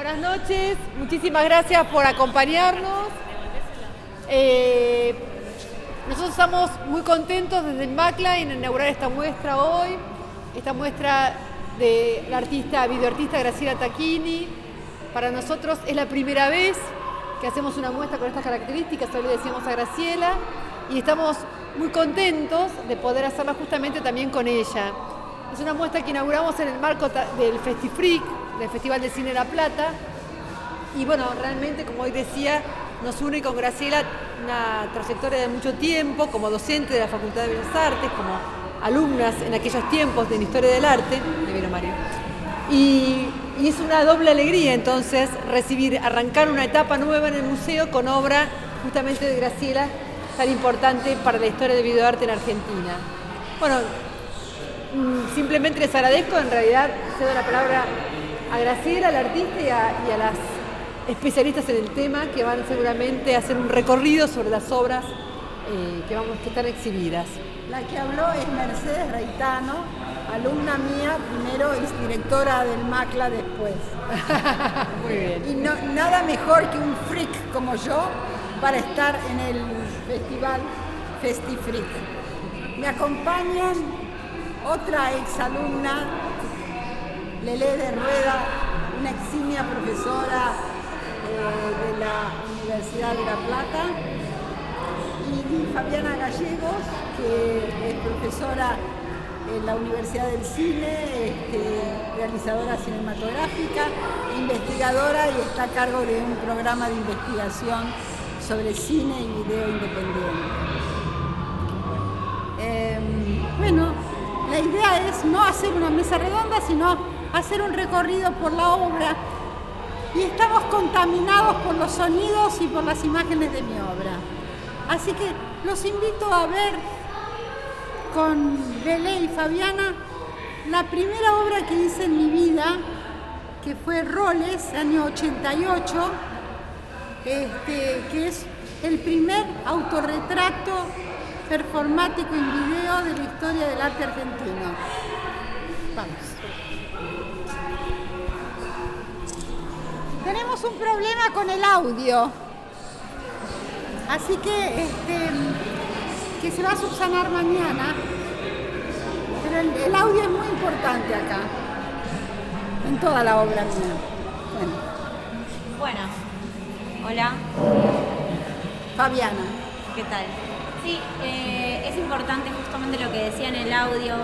Buenas noches, muchísimas gracias por acompañarnos. Nosotros estamos muy contentos desde el MACLA en inaugurar esta muestra hoy, esta muestra de la videoartista Graciela Tacchini. Para nosotros es la primera vez que hacemos una muestra con estas características, hoy le decíamos a Graciela, y estamos muy contentos de poder hacerla justamente también con ella. Es una muestra que inauguramos en el marco del FestiFreak, del Festival de Cine de La Plata, y bueno, realmente, como hoy decía, nos une con Graciela una trayectoria de mucho tiempo como docente de la Facultad de Bellas Artes, como alumnas en aquellos tiempos de la Historia del Arte, de Vero Mario. Y es una doble alegría entonces arrancar una etapa nueva en el museo con obra justamente de Graciela, tan importante para la historia del videoarte en Argentina. Bueno, simplemente les agradezco, en realidad cedo la palabra a Graciela, al artista y a las especialistas en el tema que van seguramente a hacer un recorrido sobre las obras que están exhibidas. La que habló es Mercedes Reitano, alumna mía primero y directora del MACLA después. Muy bien. Y nada mejor que un freak como yo para estar en el festival FestiFreak. Me acompañan otra exalumna, Lelé de Rueda, una eximia profesora de la Universidad de La Plata, y Fabiana Gallegos, que es profesora en la Universidad del Cine, realizadora cinematográfica, investigadora, y está a cargo de un programa de investigación sobre cine y video independiente. Bueno, la idea es no hacer una mesa redonda, sino hacer un recorrido por la obra, y estamos contaminados por los sonidos y por las imágenes de mi obra. Así que los invito a ver con Belé y Fabiana la primera obra que hice en mi vida, que fue Roles, año 88, que es el primer autorretrato performático en video de la historia del arte argentino. Vamos. Tenemos un problema con el audio, así que se va a subsanar mañana, pero el audio es muy importante acá, en toda la obra mía. Bueno, hola. Fabiana. ¿Qué tal? Sí, es importante justamente lo que decía en el audio.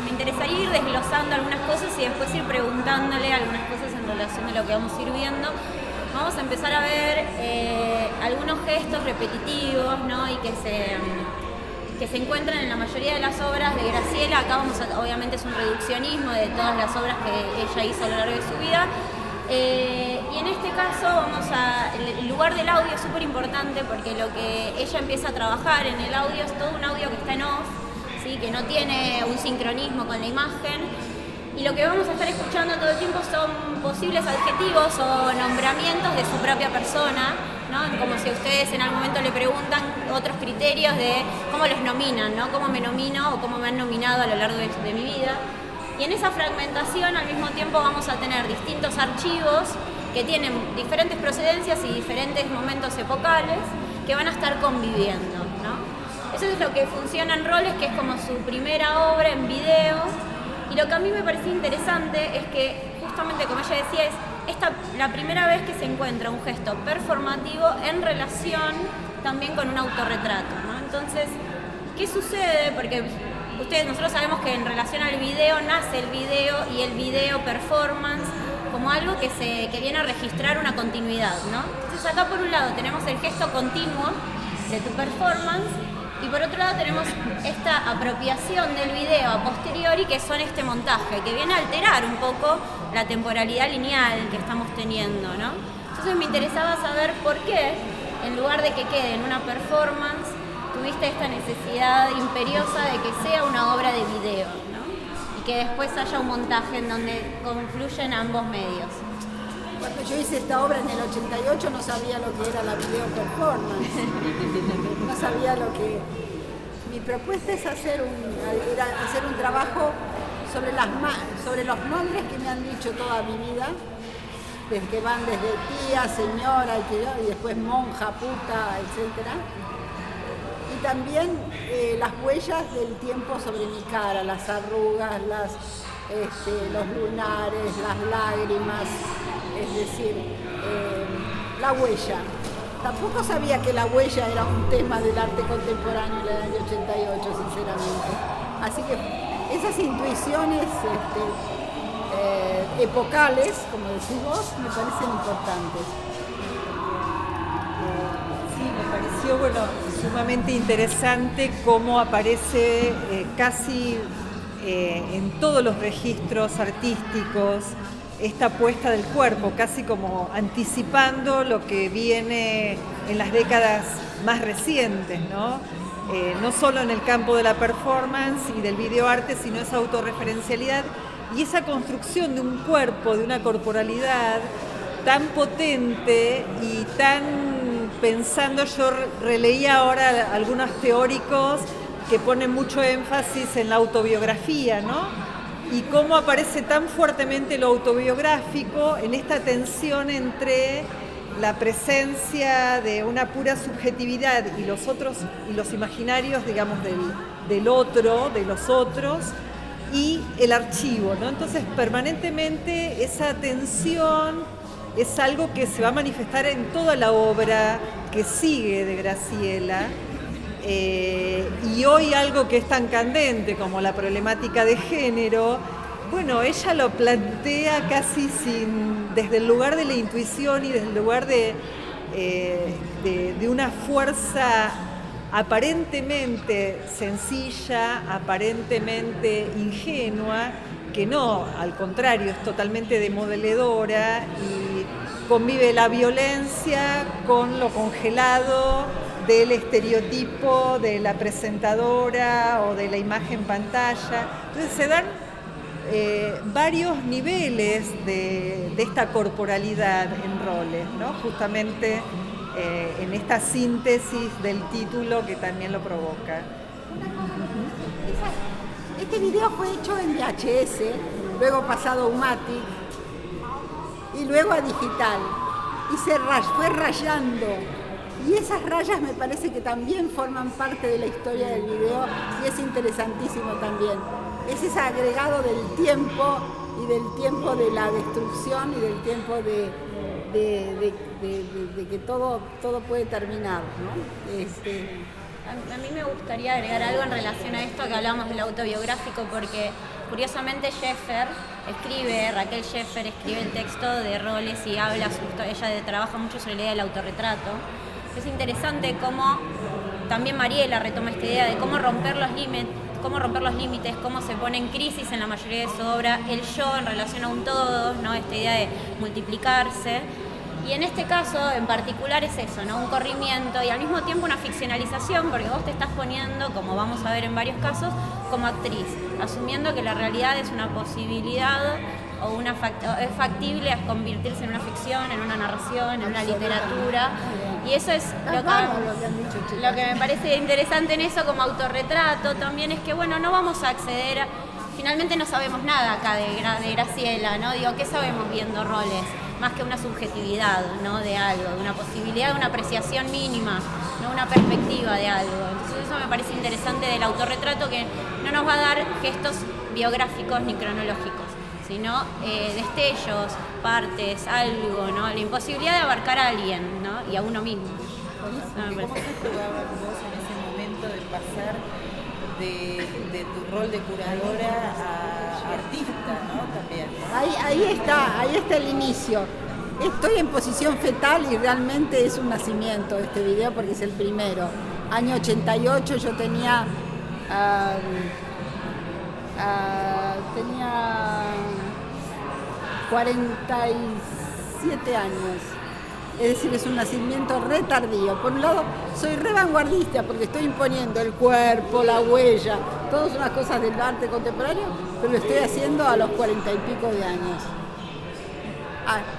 Me interesaría ir desglosando algunas cosas y después ir preguntándole algunas cosas en relación a lo que vamos a ir viendo. Vamos a empezar a ver algunos gestos repetitivos, ¿no? Y que se encuentran en la mayoría de las obras de Graciela. Acá obviamente es un reduccionismo de todas las obras que ella hizo a lo largo de su vida. Y en este caso el lugar del audio es súper importante, porque lo que ella empieza a trabajar en el audio es todo un audio que está en off, ¿sí? Que no tiene un sincronismo con la imagen, y lo que vamos a estar escuchando todo el tiempo son posibles adjetivos o nombramientos de su propia persona, ¿no? Como si a ustedes en algún momento le preguntan otros criterios de cómo los nominan, ¿no? Cómo me nomino o cómo me han nominado a lo largo de mi vida. Y en esa fragmentación al mismo tiempo vamos a tener distintos archivos que tienen diferentes procedencias y diferentes momentos epocales que van a estar conviviendo, ¿no? Eso es lo que funciona en Roles, que es como su primera obra en video. Y lo que a mí me parecía interesante es que, justamente como ella decía, es la primera vez que se encuentra un gesto performativo en relación también con un autorretrato, ¿no? Entonces, ¿qué sucede? Porque nosotros sabemos que en relación al video nace el video y el video performance como algo que viene a registrar una continuidad, ¿no? Entonces acá por un lado tenemos el gesto continuo de tu performance, y por otro lado tenemos esta apropiación del video a posteriori, que son este montaje, que viene a alterar un poco la temporalidad lineal que estamos teniendo, ¿no? Entonces me interesaba saber por qué, en lugar de que quede en una performance, tuviste esta necesidad imperiosa de que sea una obra de video, ¿no? Y que después haya un montaje en donde confluyen ambos medios. Cuando yo hice esta obra en el 88 no sabía lo que era la video performance. No sabía lo que... Mi propuesta es hacer un trabajo sobre los nombres que me han dicho toda mi vida, desde que van desde tía, señora, y después monja, puta, etc. Y también las huellas del tiempo sobre mi cara, las arrugas, los lunares, las lágrimas, es decir, la huella. Tampoco sabía que la huella era un tema del arte contemporáneo en el año 88, sinceramente. Así que esas intuiciones epocales, como decís vos, me parecen importantes. Sí, me pareció sumamente interesante cómo aparece casi en todos los registros artísticos esta puesta del cuerpo, casi como anticipando lo que viene en las décadas más recientes, ¿no? No solo en el campo de la performance y del videoarte, sino esa autorreferencialidad y esa construcción de un cuerpo, de una corporalidad tan potente y tan pensando, yo releía ahora algunos teóricos que ponen mucho énfasis en la autobiografía, ¿no? Y cómo aparece tan fuertemente lo autobiográfico en esta tensión entre la presencia de una pura subjetividad y los otros y los imaginarios, digamos, del otro, de los otros, y el archivo, ¿no? Entonces, permanentemente esa tensión es algo que se va a manifestar en toda la obra que sigue de Graciela. Y hoy algo que es tan candente como la problemática de género, bueno, ella lo plantea casi desde el lugar de la intuición y desde el lugar de una fuerza aparentemente sencilla, aparentemente ingenua, que no, al contrario, es totalmente demoledora y convive la violencia con lo congelado del estereotipo de la presentadora o de la imagen pantalla. Entonces se dan varios niveles de esta corporalidad en roles, ¿no? Justamente en esta síntesis del título que también lo provoca. Este video fue hecho en VHS, luego pasado a Umatic y luego a digital y fue rayando. Y esas rayas me parece que también forman parte de la historia del video y es interesantísimo también. Es ese agregado del tiempo y del tiempo de la destrucción y del tiempo de que todo puede terminar, ¿no? A mí me gustaría agregar algo en relación a esto que hablamos del autobiográfico, porque curiosamente Raquel Scheffer escribe el texto de roles y habla, ella trabaja mucho sobre la idea del autorretrato. Es interesante cómo también Mariela retoma esta idea de cómo romper los límites, cómo se pone en crisis en la mayoría de su obra el yo en relación a un todo, ¿no? Esta idea de multiplicarse. Y en este caso en particular es eso, ¿no? Un corrimiento y al mismo tiempo una ficcionalización, porque vos te estás poniendo, como vamos a ver en varios casos, como actriz, asumiendo que la realidad es una posibilidad o es factible a convertirse en una ficción, en una narración, en una literatura. Y eso es lo que me parece interesante en eso como autorretrato también, es que bueno, no vamos a acceder, finalmente no sabemos nada acá de Graciela, ¿no? Digo, ¿qué sabemos viendo roles? Más que una subjetividad, ¿no? De algo, de una posibilidad, de una apreciación mínima, ¿no? Una perspectiva de algo. Entonces eso me parece interesante del autorretrato, que no nos va a dar gestos biográficos ni cronológicos, sino destellos, partes, algo, ¿no? La imposibilidad de abarcar a alguien, ¿no? Y a uno mismo. ¿Cómo se jugaba vos en ese momento de pasar de tu rol de curadora a artista, ¿no? También. Ahí está el inicio. Estoy en posición fetal y realmente es un nacimiento este video porque es el primero. Año 88 yo tenía 47 años. Es decir, es un nacimiento re tardío. Por un lado, soy re vanguardista porque estoy imponiendo el cuerpo, la huella, todas unas cosas del arte contemporáneo, pero lo estoy haciendo a los 40 y pico de años.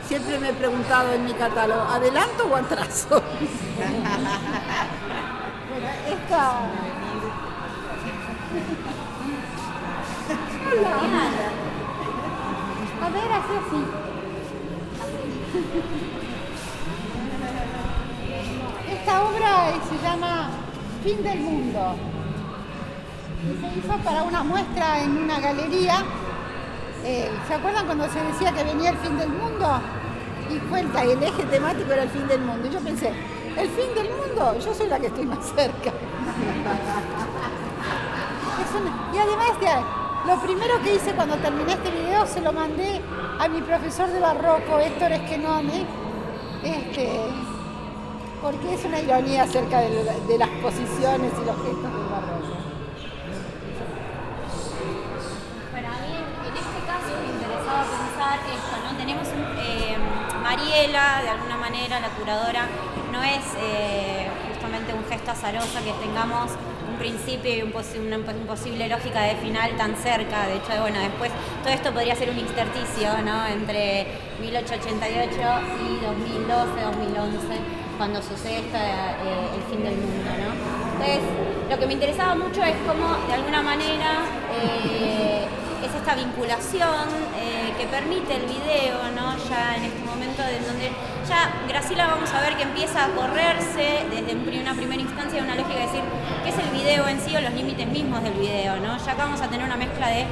Siempre me he preguntado en mi catálogo, ¿adelanto o atraso? Bueno, esta... Hola. A ver, así. Esta obra se llama Fin del Mundo y se hizo para una muestra en una galería. ¿Se acuerdan cuando se decía que venía el fin del mundo? Y fue el eje temático era el fin del mundo. Y yo pensé, ¿el fin del mundo? Yo soy la que estoy más cerca. Y además, lo primero que hice cuando terminé este video se lo mandé a mi profesor de barroco, Héctor Esquenone, porque es una ironía acerca de las posiciones y los gestos del barroco. Para mí, en este caso, me interesaba pensar esto, ¿no? Tenemos Mariela, de alguna manera, la curadora, no es justamente un gesto azaroso que tengamos un principio y una imposible lógica de final tan cerca. De hecho, bueno, después todo esto podría ser un intersticio, ¿no? Entre 1888 y 2012, 2011, cuando sucede el fin del mundo, ¿no? Entonces, lo que me interesaba mucho es cómo, de alguna manera, es esta vinculación que permite el video, ¿no? Ya en este momento en donde ya Graciela vamos a ver que empieza a correrse desde una primera instancia una lógica de decir qué es el video en sí o los límites mismos del video, ¿no? Ya acá vamos a tener una mezcla de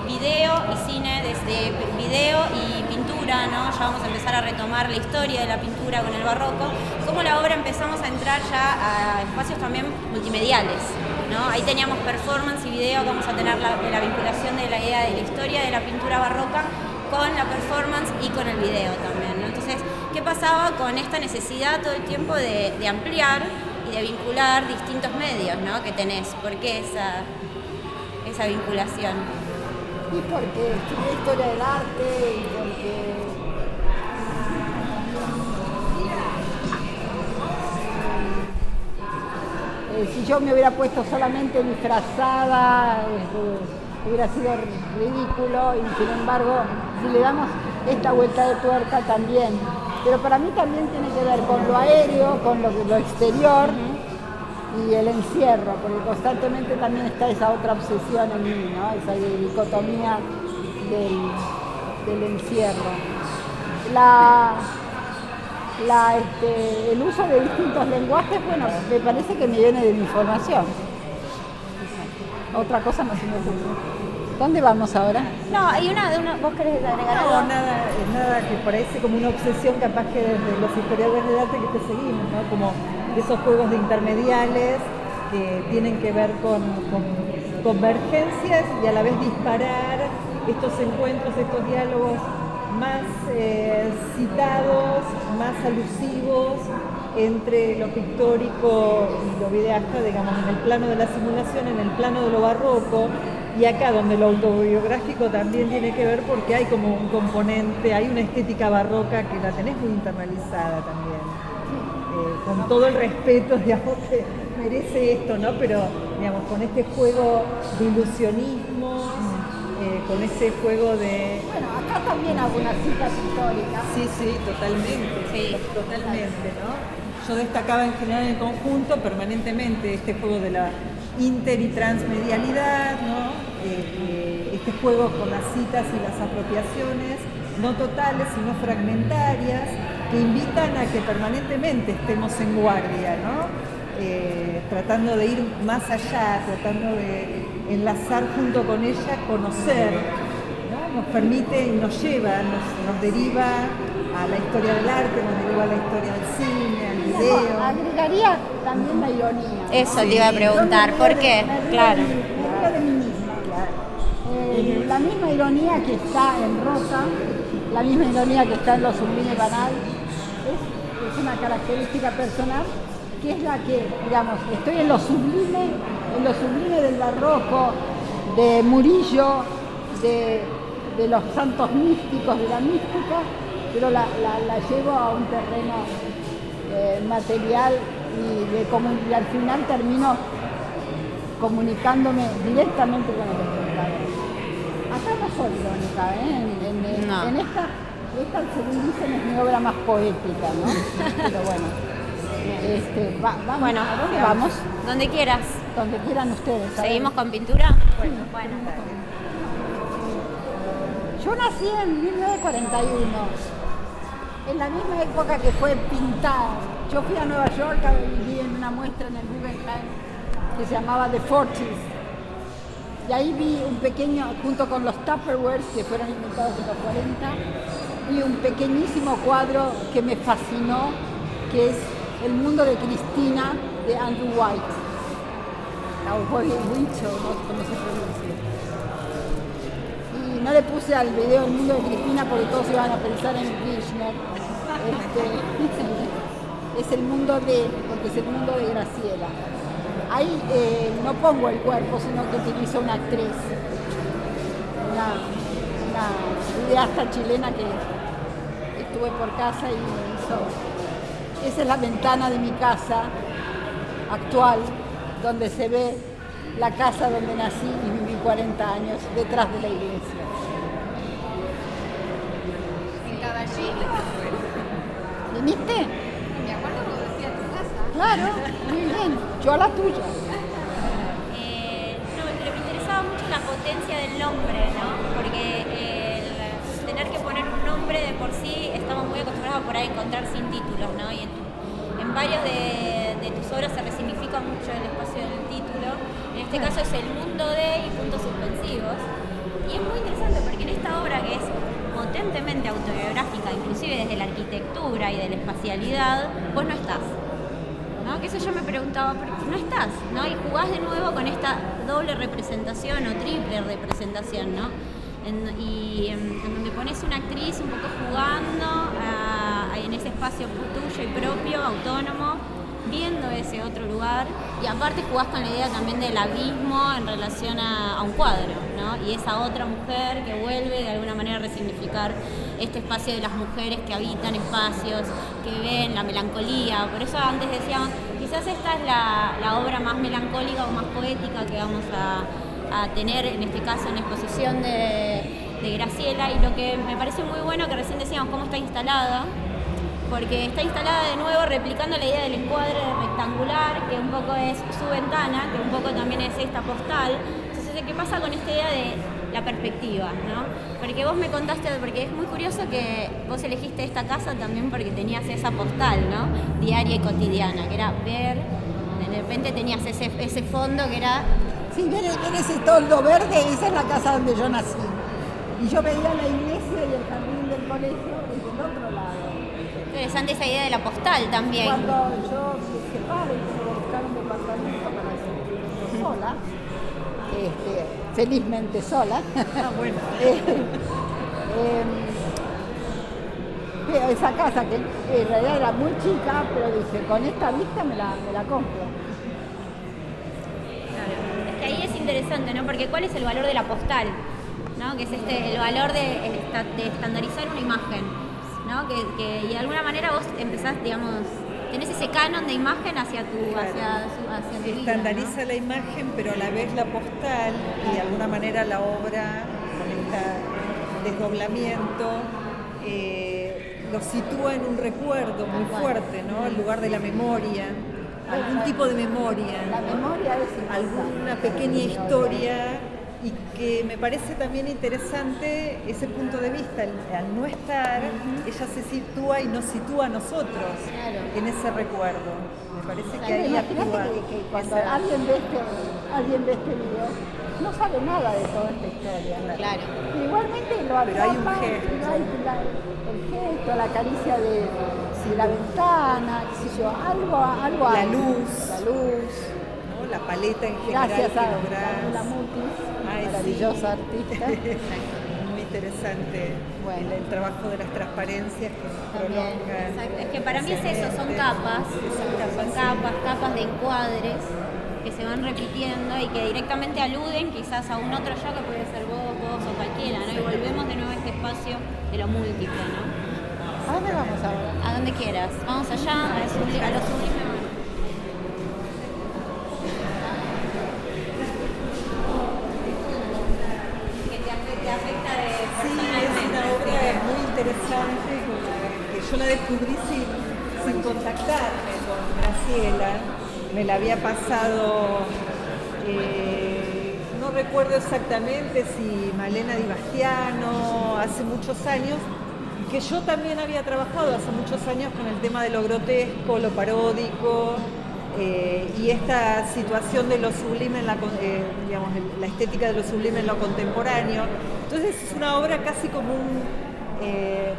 video y cine, desde video y pintura, ¿no? Ya vamos a empezar a retomar la historia de la pintura con el barroco, como la obra empezamos a entrar ya a espacios también multimediales, ¿no? Ahí teníamos performance y video, vamos a tener la vinculación de la idea de la historia de la pintura barroca con la performance y con el video también, ¿no? Entonces, ¿qué pasaba con esta necesidad todo el tiempo de ampliar y de vincular distintos medios, ¿no? que tenés? ¿Por qué esa vinculación? Y porque estudié historia del arte y porque si yo me hubiera puesto solamente disfrazada, hubiera sido ridículo, y sin embargo, si le damos esta vuelta de tuerca también. Pero para mí también tiene que ver con lo aéreo, con lo exterior y el encierro, porque constantemente también está esa otra obsesión en mí, ¿no? Esa dicotomía del encierro. El uso de distintos lenguajes, bueno, me parece que me viene de mi formación. Otra cosa no se me ocurre. ¿Dónde vamos ahora? No, hay ¿vos querés agregar algo? No, nada que parece como una obsesión capaz que desde los historiadores del arte que te seguimos, ¿no? Como esos juegos de intermediales que tienen que ver con convergencias y a la vez disparar estos encuentros, estos diálogos más citados, más alusivos entre lo pictórico y lo videasta, digamos, en el plano de la simulación, en el plano de lo barroco, y acá donde lo autobiográfico también tiene que ver porque hay como un componente, hay una estética barroca que la tenés muy internalizada también, con todo el respeto, digamos, que merece esto, ¿no? Pero, digamos, con este juego de ilusionismo, con ese juego de... Bueno, acá también algunas citas históricas. Sí, totalmente, Sí. totalmente, ¿no? Yo destacaba en general en el conjunto permanentemente este juego de la inter y transmedialidad, ¿no? Este juego con las citas y las apropiaciones, no totales sino fragmentarias, que invitan a que permanentemente estemos en guardia, ¿no? Tratando de ir más allá, tratando de enlazar junto con ella, conocer, ¿no? Nos permite y nos lleva, nos deriva a la historia del arte, nos deriva a la historia del cine, al video. Agregaría también la ironía. Eso te iba a preguntar, ¿por qué? Claro. Me río de mí misma, claro. La misma ironía que está en Rosa, la misma ironía que está en lo sublime banal, es una característica personal que es la que, digamos, estoy en lo sublime del barroco, de Murillo, de los santos místicos, de la mística, pero la llevo a un terreno material y al final termino comunicándome directamente con el espectador. Acá no soy irónica, No. En esta, según dicen, es mi obra más poética, ¿no? Pero bueno, vamos, Bueno, ¿a dónde vamos? Donde quieras. Donde quieran ustedes. a ver. ¿Seguimos con pintura? Sí. Bueno. Yo nací en 1941. En la misma época que fue pintar. Yo fui a Nueva York y vi en una muestra en el Guggenheim que se llamaba The Forties. Y ahí vi un pequeño, junto con los Tupperwares que fueron inventados en los 40, vi un pequeñísimo cuadro que me fascinó, que es El mundo de Cristina, de Andrew White. O Huicho, no sé cómo se pronuncia. Y no le puse al video El mundo de Cristina porque todos iban a pensar en Kirchner. Es el mundo de, porque es el mundo de Graciela. Ahí no pongo el cuerpo, sino que utilizo una actriz, una cineasta chilena que estuve por casa y me hizo. Esa es la ventana de mi casa actual, donde se ve la casa donde nací y viví 40 años, detrás de la iglesia. En Caballito. ¿Viniste? Me acuerdo cuando decía tu casa. Claro, muy bien. Yo a la tuya. No, pero me interesaba mucho la potencia del nombre, ¿no? Porque el tener que poner un nombre de por sí, estamos muy acostumbrados por ahí a encontrar sin títulos, ¿no? Y en varios de tus obras se resignifica mucho el espacio del título. En este caso es el mundo de y puntos suspensivos. Y es muy interesante porque en esta obra que es potentemente autobiográfica, inclusive desde la arquitectura y de la espacialidad, vos no estás. ¿No? Que eso yo me preguntaba, ¿por qué no estás? ¿No? Y jugás de nuevo con esta doble representación o triple representación, ¿no? En donde pones una actriz un poco jugando en ese espacio tuyo y propio, autónomo, viendo ese otro lugar, y aparte jugás con la idea también del abismo en relación a un cuadro, ¿no? Y esa otra mujer que vuelve de alguna manera a resignificar este espacio de las mujeres que habitan espacios, que ven la melancolía. Por eso antes decíamos, quizás esta es la obra más melancólica o más poética que vamos a tener en este caso en la exposición de Graciela, y lo que me parece muy bueno que recién decíamos cómo está instalada, porque está instalada de nuevo replicando la idea del encuadre rectangular, que un poco es su ventana, que un poco también es esta postal. Entonces, ¿qué pasa con esta idea de la perspectiva, ¿no? Porque vos me contaste, porque es muy curioso que vos elegiste esta casa también porque tenías esa postal, ¿no? Diaria y cotidiana, que era ver, de repente tenías ese fondo que era... Sí, ver ese toldo verde, esa es la casa donde yo nací. Y yo veía la iglesia y el jardín del colegio desde el otro lado. Interesante esa idea de la postal también. Cuando yo me separo y tengo que buscar un departamento para sentirme sola, felizmente sola, Bueno. veo esa casa que en realidad era muy chica, pero dije, con esta vista me la compro. Claro. Es que ahí es interesante, ¿no? Porque ¿cuál es el valor de la postal? ¿No? Que es el valor de estandarizar una imagen, ¿no? Que de alguna manera vos empezás, digamos, tenés ese canon de imagen hacia tu vida, Estandariza, ¿no? la imagen, pero a la vez la postal y de alguna manera la obra con este desdoblamiento lo sitúa en un recuerdo muy fuerte, ¿no? El lugar de la memoria, algún tipo de memoria, La memoria es importante. alguna pequeña historia, y que me parece también interesante ese punto de vista, al no estar, ella se sitúa y nos sitúa a nosotros en ese recuerdo. Me parece que ahí Imagínate actúa que cuando esa- alguien ve este video, no sabe nada de toda esta historia. Claro. Pero igualmente lo Pero hay un atrapa, gesto. y hay el gesto, la caricia de la ventana, qué sé yo, algo La hay. luz. La luz. ¿no? La paleta en general Gracias que a lográs. Daniela Mutis, Ay, sí. maravillosa artista. Muy interesante Bueno. el trabajo de las transparencias que prolongan. Exacto. Es que para mí es eso, son capas, capas de encuadres que se van repitiendo y que directamente aluden quizás a un otro yo que puede ser vos o cualquiera, ¿no? Y volvemos de nuevo a este espacio de lo múltiple, ¿no? ¿A dónde vamos ahora? A donde quieras. Vamos allá, a lo sublime. Que te afecta de Sí, es una obra muy interesante que yo la descubrí sin contactarme con Graciela. Me la había pasado, no recuerdo exactamente si Malena Di Bastiano, hace muchos años, que yo también había trabajado hace muchos años con el tema de lo grotesco, lo paródico, y esta situación de lo sublime, digamos, la estética de lo sublime en lo contemporáneo. Entonces es una obra casi como un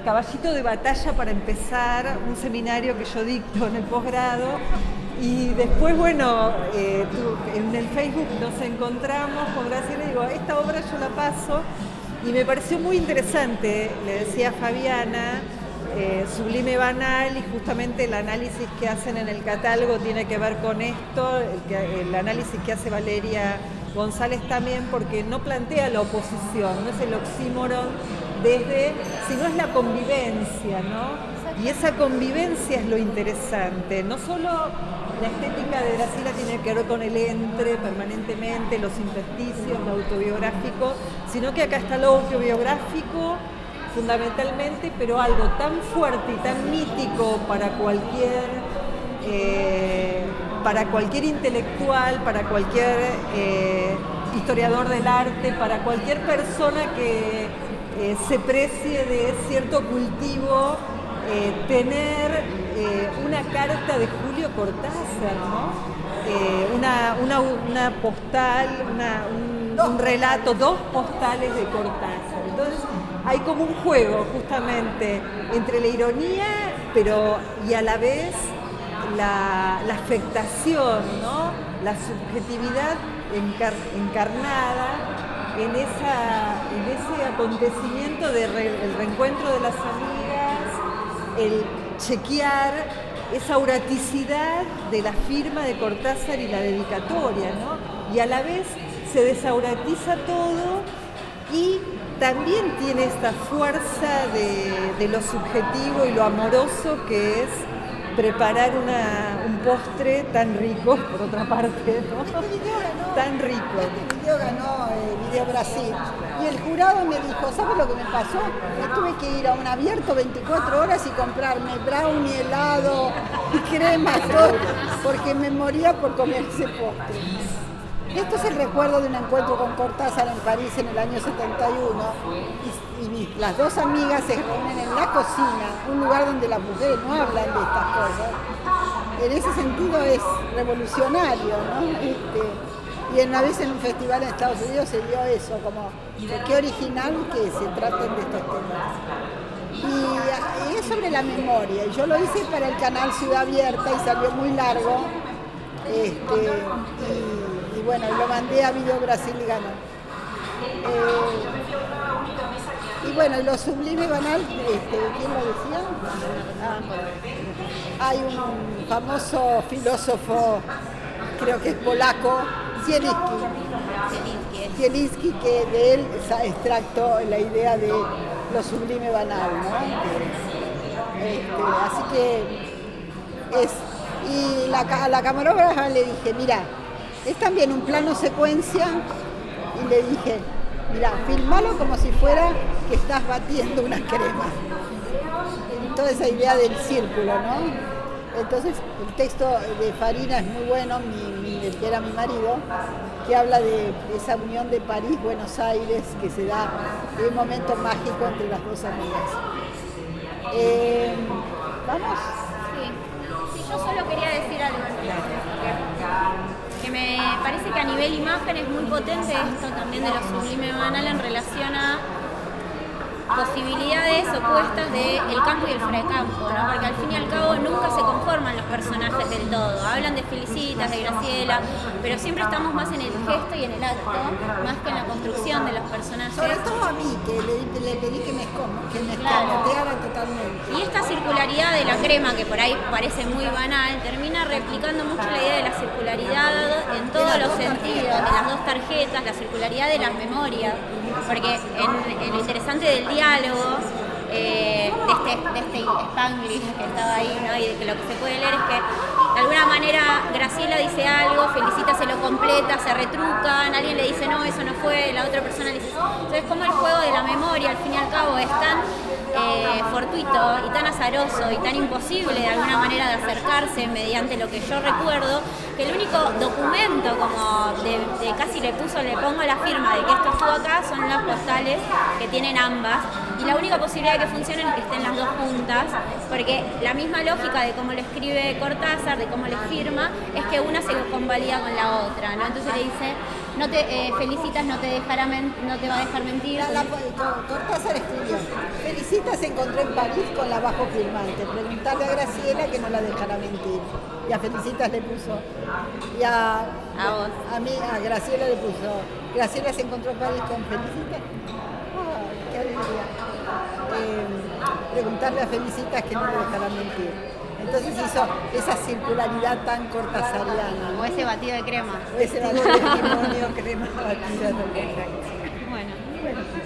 caballito de batalla para empezar un seminario que yo dicto en el posgrado. Y después, bueno, en el Facebook nos encontramos con Graciela y digo, esta obra yo la paso, y me pareció muy interesante, le decía a Fabiana, Sublime Banal, y justamente el análisis que hacen en el catálogo tiene que ver con esto, el análisis que hace Valeria González también, porque no plantea la oposición, no es el oxímoron sino es la convivencia, ¿no? Y esa convivencia es lo interesante, no solo la estética de Graciela tiene que ver con el entre permanentemente, los intersticios, lo autobiográfico, sino que acá está lo autobiográfico fundamentalmente, pero algo tan fuerte y tan mítico para cualquier intelectual, para cualquier historiador del arte, para cualquier persona que se precie de cierto cultivo, tener una carta de Julio Cortázar, ¿no? Una postal, un relato, 2 postales de Cortázar. Entonces hay como un juego justamente entre la ironía, y a la vez la afectación, ¿no? La subjetividad encarnada en ese acontecimiento del reencuentro de las amigas, el chequear esa auraticidad de la firma de Cortázar y la dedicatoria, ¿no? Y a la vez se desauratiza todo y también tiene esta fuerza de lo subjetivo y lo amoroso que es preparar un postre tan rico, por otra parte, ¿no? Este video ganó, tan rico. Este video ganó Video Brasil. Y el jurado me dijo, ¿sabes lo que me pasó? Que tuve que ir a un abierto 24 horas y comprarme brownie, helado y crema, todo, porque me moría por comer ese postre. Esto es el recuerdo de un encuentro con Cortázar en París en el año 71 y las 2 amigas se reúnen en la cocina, un lugar donde las mujeres no hablan de estas cosas. En ese sentido es revolucionario, ¿no? Y una vez en un festival en Estados Unidos se vio eso, como qué original que se traten de estos temas. Y es sobre la memoria, y yo lo hice para el canal Ciudad Abierta y salió muy largo. Y bueno, lo mandé a Video Brasil y ganó. Y bueno, lo sublime banal, ¿quién lo decía? Hay un famoso filósofo, creo que es polaco, Zielinski, que de él extractó la idea de lo sublime banal, ¿no? Así que es... Y a la camarógrafa le dije, mira, es también un plano secuencia, y le dije, mira, filmalo como si fuera que estás batiendo una crema. Toda esa idea del círculo, ¿no? Entonces, el texto de Farina es muy bueno, el que era mi marido, que habla de esa unión de París, Buenos Aires, que se da en un momento mágico entre las 2 amigas. ¿Vamos? Sí, yo solo quería decir algo. Que me parece que a nivel imagen es muy potente esto también de lo sublime banal en relación a posibilidades opuestas del campo y el fuera de campo, ¿no? Porque al fin y al cabo nunca se conforman los personajes del todo. Hablan de Felicitas, de Graciela, pero siempre estamos más en el gesto y en el acto, más que en la construcción de los personajes. Sobre todo a mí, que le pedí que me escamoteara totalmente. Y esta circularidad de la crema, que por ahí parece muy banal, termina replicando mucho la idea de la circularidad en todos los sentidos, de las 2 tarjetas, la circularidad de las memorias, porque en lo interesante del diálogo, de este Spanglish que estaba ahí, ¿no? Y de que lo que se puede leer es que de alguna manera Graciela dice algo, Felicita se lo completa, se retrucan, alguien le dice no, eso no fue, la otra persona le dice eso. Entonces como el juego de la memoria al fin y al cabo es tan fortuito y tan azaroso y tan imposible de alguna manera de acercarse mediante lo que yo recuerdo, que el único documento como de casi le pongo la firma de que esto estuvo acá son las postales que tienen ambas, Y la única posibilidad de que funcionen es que estén las dos juntas, porque la misma lógica de cómo le escribe Cortázar, de cómo le firma, es que una se convalida con la otra, ¿no? Entonces le dice, no te Felicitas no te va a dejar mentir. Cortázar escribió, Felicitas se encontró en París con la bajo firmante, preguntarle a Graciela que no la dejara mentir. Y a Felicitas le puso, y a Graciela le puso, Graciela se encontró en París con Felicitas. ¡Ay, qué alegría! Preguntarle a Felicitas que no le dejara mentir. Entonces hizo esa circularidad tan cortasariana, ¿no? O ese batido de crema. O ese batido de limonio, crema batida. Bueno.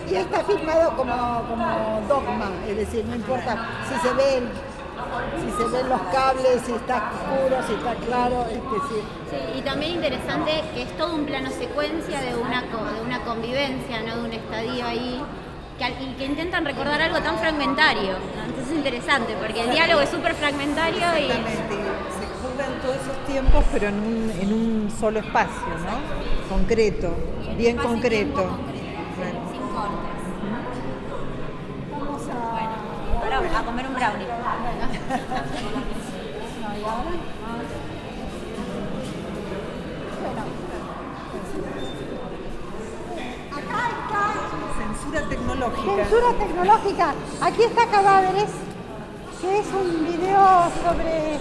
Y está filmado como dogma, es decir, no importa si se ven los cables, si está oscuro, si está claro, es decir. Sí, y también interesante que es todo un plano secuencia de una convivencia, ¿no? De un estadio ahí, y que intentan recordar algo tan fragmentario, ¿no? Entonces es interesante, porque el diálogo es súper fragmentario y... Exactamente, se jugan todos esos tiempos, pero en un solo espacio, ¿no? Concreto, bien concreto. Sin cortes. Vamos a... Ahora a comer un brownie. Acá está Censura tecnológica. Censura tecnológica. Aquí está Cadáveres, que es un video sobre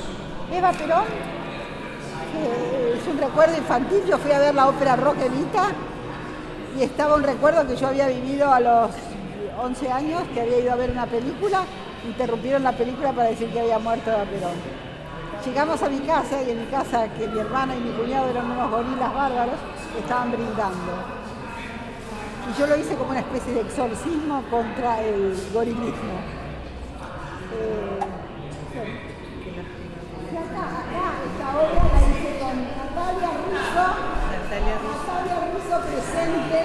Eva Perón, que es un recuerdo infantil. Yo fui a ver la ópera Rock Evita y estaba un recuerdo que yo había vivido a los 11 años, que había ido a ver una película, interrumpieron la película para decir que había muerto Eva Perón. Llegamos a mi casa y en mi casa, que mi hermana y mi cuñado eran unos gorilas bárbaros, estaban brindando. Y yo lo hice como una especie de exorcismo contra el gorilismo. Y acá esta obra la hice con Natalia Russo presente.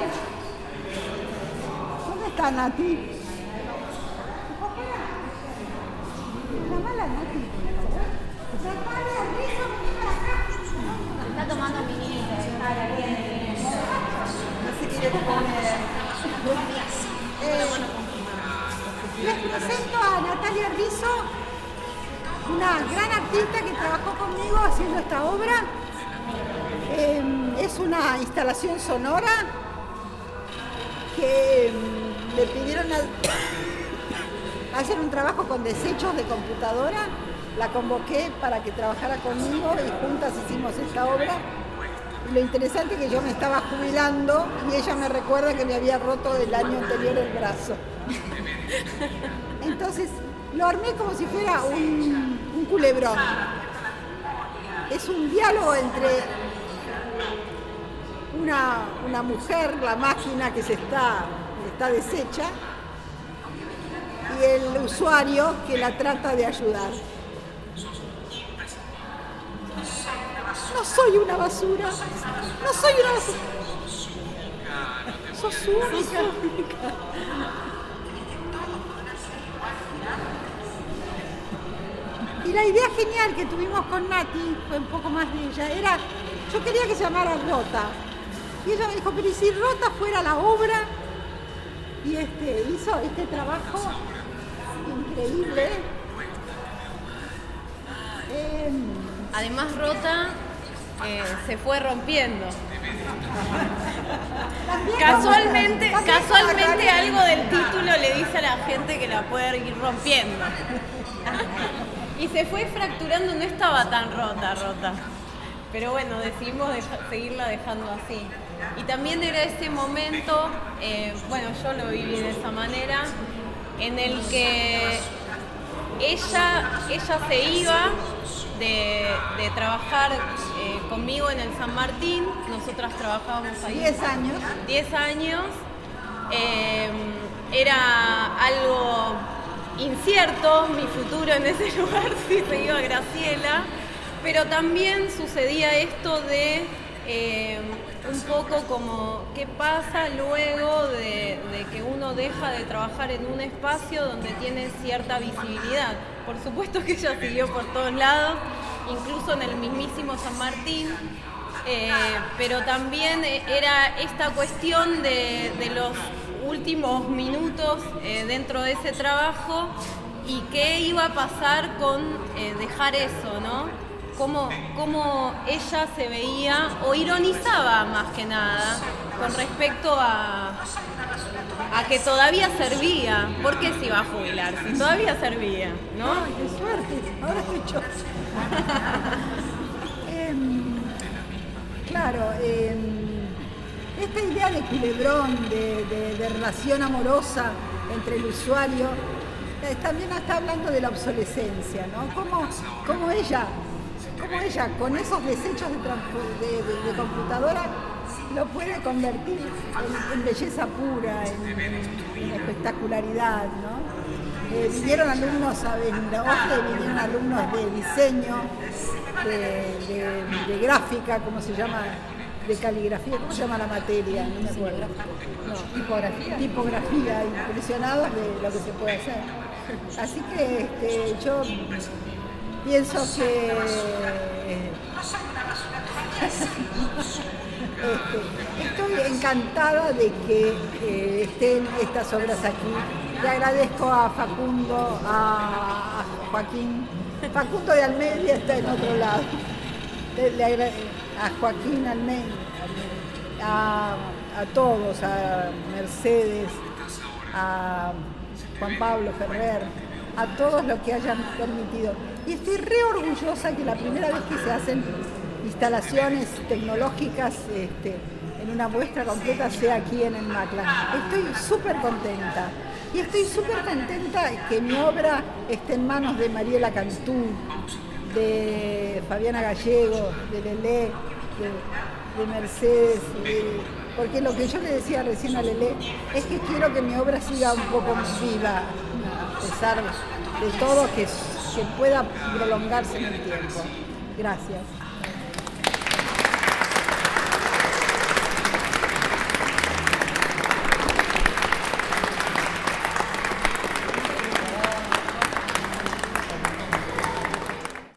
¿Dónde está Nati? Llamala Nati. Natalia Russo, vení para acá. Está tomando mi niñita. Les presento a Natalia Rizzo, una gran artista que trabajó conmigo haciendo esta obra. Es una instalación sonora que le pidieron hacer un trabajo con desechos de computadora. La convoqué para que trabajara conmigo y juntas hicimos esta obra. Y lo interesante es que yo me estaba jubilando y ella me recuerda que me había roto el año anterior el brazo. Entonces lo armé como si fuera un culebrón. Es un diálogo entre una mujer, la máquina que está deshecha, y el usuario que la trata de ayudar. No soy una basura. No soy una basura. Sos única. Y la idea genial que tuvimos con Nati, fue un poco más de ella, yo quería que se llamara Rota. Y ella me dijo, pero ¿y si Rota fuera la obra? Y hizo este trabajo increíble. Además, Rota se fue rompiendo. Casualmente algo del título le dice a la gente que la puede ir rompiendo. Y se fue fracturando, no estaba tan rota. Pero bueno, decidimos seguirla dejando así. Y también era ese momento, bueno, yo lo viví de esa manera, en el que ella se iba de trabajar conmigo en el San Martín. Nosotras trabajábamos ahí 10 años. Era algo incierto mi futuro en ese lugar, si se iba Graciela, pero también sucedía esto de un poco como qué pasa luego de que uno deja de trabajar en un espacio donde tiene cierta visibilidad. Por supuesto que ella siguió por todos lados, incluso en el mismísimo San Martín, pero también era esta cuestión de los últimos minutos dentro de ese trabajo y qué iba a pasar con dejar eso, ¿no? Cómo ella se veía o ironizaba más que nada con respecto a que todavía servía. ¿Por qué se iba a jubilar? Si todavía servía, ¿no? ¡Ay, qué suerte! Ahora estoy yo. Claro, esta idea de culebrón, de relación amorosa entre el usuario, también está hablando de la obsolescencia, ¿no? Cómo ella, con esos desechos de computadora, lo puede convertir en belleza pura, en espectacularidad, ¿no? Vinieron alumnos vinieron alumnos de diseño, de gráfica, ¿cómo se llama? De caligrafía, ¿cómo se llama la materia? No me acuerdo. No, tipografía, impresionados de lo que se puede hacer. Así que yo pienso que estoy encantada de que estén estas obras aquí. Le agradezco a Facundo, a Joaquín. Facundo de Almeida está en otro lado. A Joaquín Almeida, a todos, a Mercedes, a Juan Pablo Ferrer, a todos los que hayan permitido. Y estoy re orgullosa que la primera vez que se hacen instalaciones tecnológicas en una muestra completa sea aquí en el MACLA. Estoy súper contenta. Y estoy súper contenta que mi obra esté en manos de Mariela Cantú, de Fabiana Gallego, de Lelé, de Mercedes, porque lo que yo le decía recién a Lelé es que quiero que mi obra siga un poco viva, a pesar de todo, que pueda prolongarse en el tiempo. Gracias.